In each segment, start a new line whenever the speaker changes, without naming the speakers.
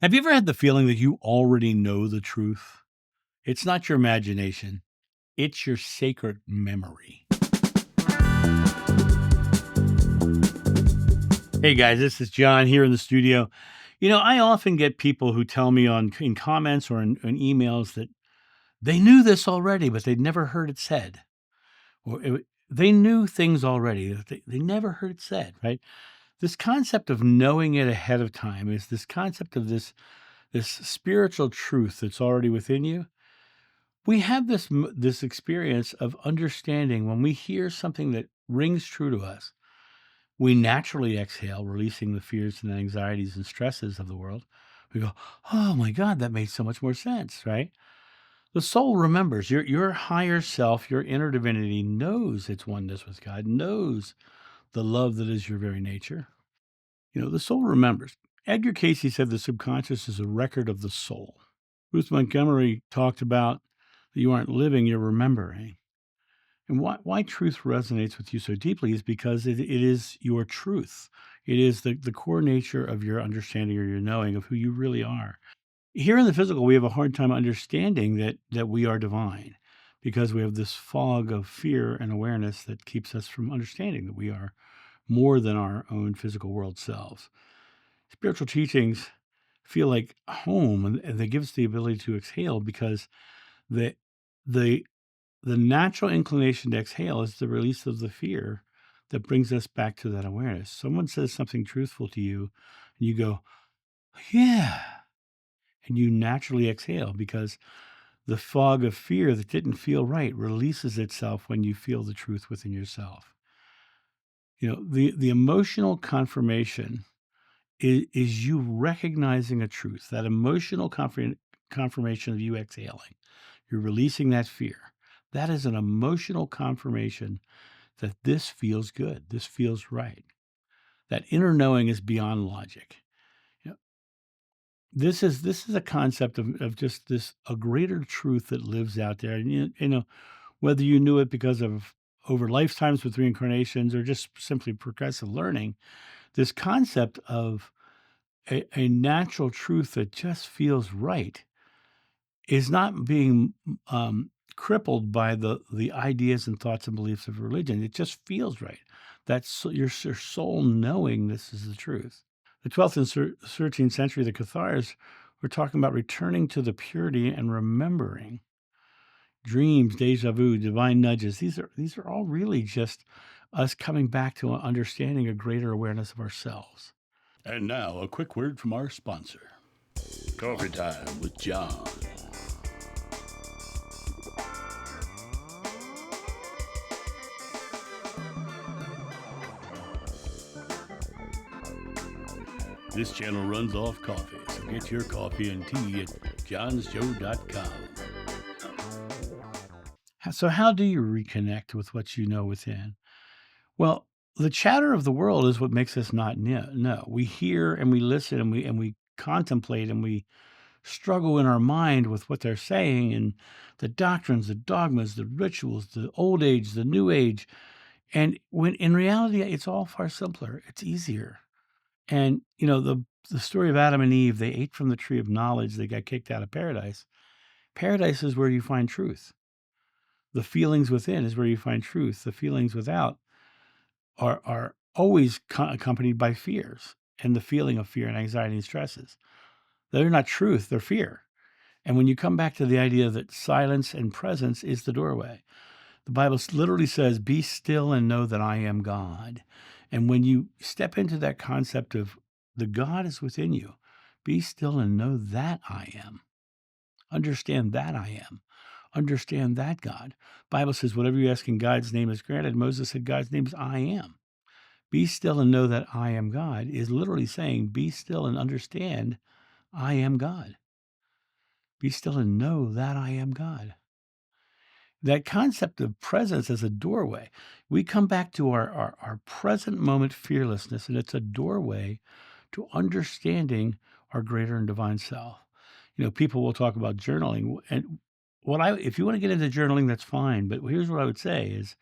Have you ever had the feeling that you already know the truth? It's not your imagination, it's your sacred memory. Hey guys, this is John here in the studio. I often get people who tell me in comments or in emails that they knew this already, but they'd never heard it said. They knew things already, that they never heard it said, right? This concept of knowing it ahead of time is this concept of this spiritual truth that's already within you. We have this experience of understanding when we hear something that rings true to us. We naturally exhale, releasing the fears and anxieties and stresses of the world. We go, "Oh my God, that made so much more sense," right? The soul remembers. Your higher self, your inner divinity knows its oneness with God, knows the love that is your very nature. The soul remembers. Edgar Cayce said the subconscious is a record of the soul. Ruth Montgomery talked about that you aren't living, you're remembering. And why truth resonates with you so deeply is because it is your truth. It is the core nature of your understanding or your knowing of who you really are. Here in the physical, we have a hard time understanding that we are divine because we have this fog of fear and awareness that keeps us from understanding that we are more than our own physical world selves. Spiritual teachings feel like home, and they give us the ability to exhale because the the the natural inclination to exhale is the release of the fear that brings us back to that awareness. Someone says something truthful to you, and you go, "Yeah," and you naturally exhale because the fog of fear that didn't feel right releases itself when you feel the truth within yourself. The emotional confirmation is you recognizing a truth, that emotional confirmation of you exhaling. You're releasing that fear. That is an emotional confirmation that this feels good. This feels right. That inner knowing is beyond logic. You know, this is a concept of just a greater truth that lives out there. And whether you knew it because of over lifetimes with reincarnations or just simply progressive learning, this concept of a natural truth that just feels right is not being crippled by the ideas and thoughts and beliefs of religion. It just feels right. That's your soul knowing this is the truth. The 12th and 13th century, the Cathars were talking about returning to the purity and remembering dreams, deja vu, divine nudges. These are all really just us coming back to understanding a greater awareness of ourselves. And now, a quick word from our sponsor. Coffee Time with John. This channel runs off coffee, so get your coffee and tea at johnsjoe.com. So how do you reconnect with what you know within? Well, the chatter of the world is what makes us not know. We hear and we listen and we contemplate and we struggle in our mind with what they're saying and the doctrines, the dogmas, the rituals, the old age, the new age. And when in reality, it's all far simpler. It's easier. And the story of Adam and Eve, they ate from the tree of knowledge. They got kicked out of paradise. Paradise is where you find truth. The feelings within is where you find truth. The feelings without are always accompanied by fears and the feeling of fear and anxiety and stresses. They're not truth, they're fear. And when you come back to the idea that silence and presence is the doorway, the Bible literally says, "Be still and know that I am God." And when you step into that concept of the God is within you, be still and know that I am. Understand that I am. Understand that God. Bible says, whatever you ask in God's name is granted. Moses said, God's name is I am. Be still and know that I am God is literally saying, be still and understand I am God. Be still and know that I am God. That concept of presence as a doorway, we come back to our present moment fearlessness, and it's a doorway to understanding our greater and divine self. People will talk about journaling, and if you want to get into journaling, that's fine. But here's what I would say is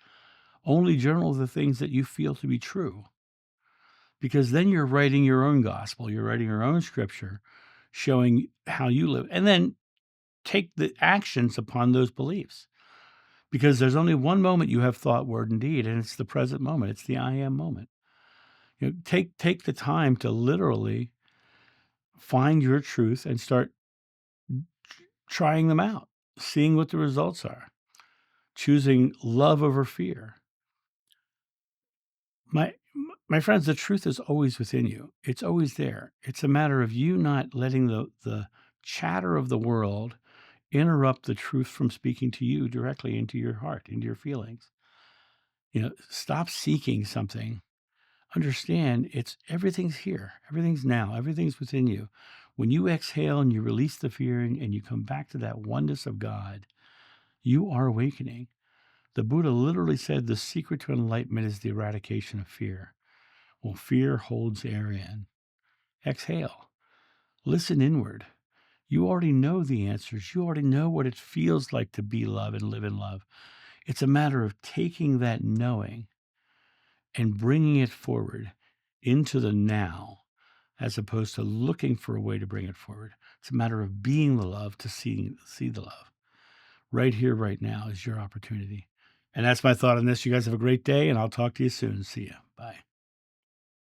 only journal the things that you feel to be true, because then you're writing your own gospel, you're writing your own scripture, showing how you live, and then take the actions upon those beliefs. Because there's only one moment you have thought, word, and deed, and it's the present moment. It's the I am moment. Take the time to literally find your truth and start trying them out, seeing what the results are, choosing love over fear. My my friends, the truth is always within you. It's always there. It's a matter of you not letting the chatter of the world interrupt the truth from speaking to you directly into your heart, into your feelings. Stop seeking something. Understand everything's here. Everything's now. Everything's within you. When you exhale and you release the fear and you come back to that oneness of God, you are awakening. The Buddha literally said the secret to enlightenment is the eradication of fear. Well, fear holds air in. Exhale. Listen inward. You already know the answers. You already know what it feels like to be love and live in love. It's a matter of taking that knowing and bringing it forward into the now, as opposed to looking for a way to bring it forward. It's a matter of being the love to see the love. Right here, right now is your opportunity. And that's my thought on this. You guys have a great day, and I'll talk to you soon. See you. Bye.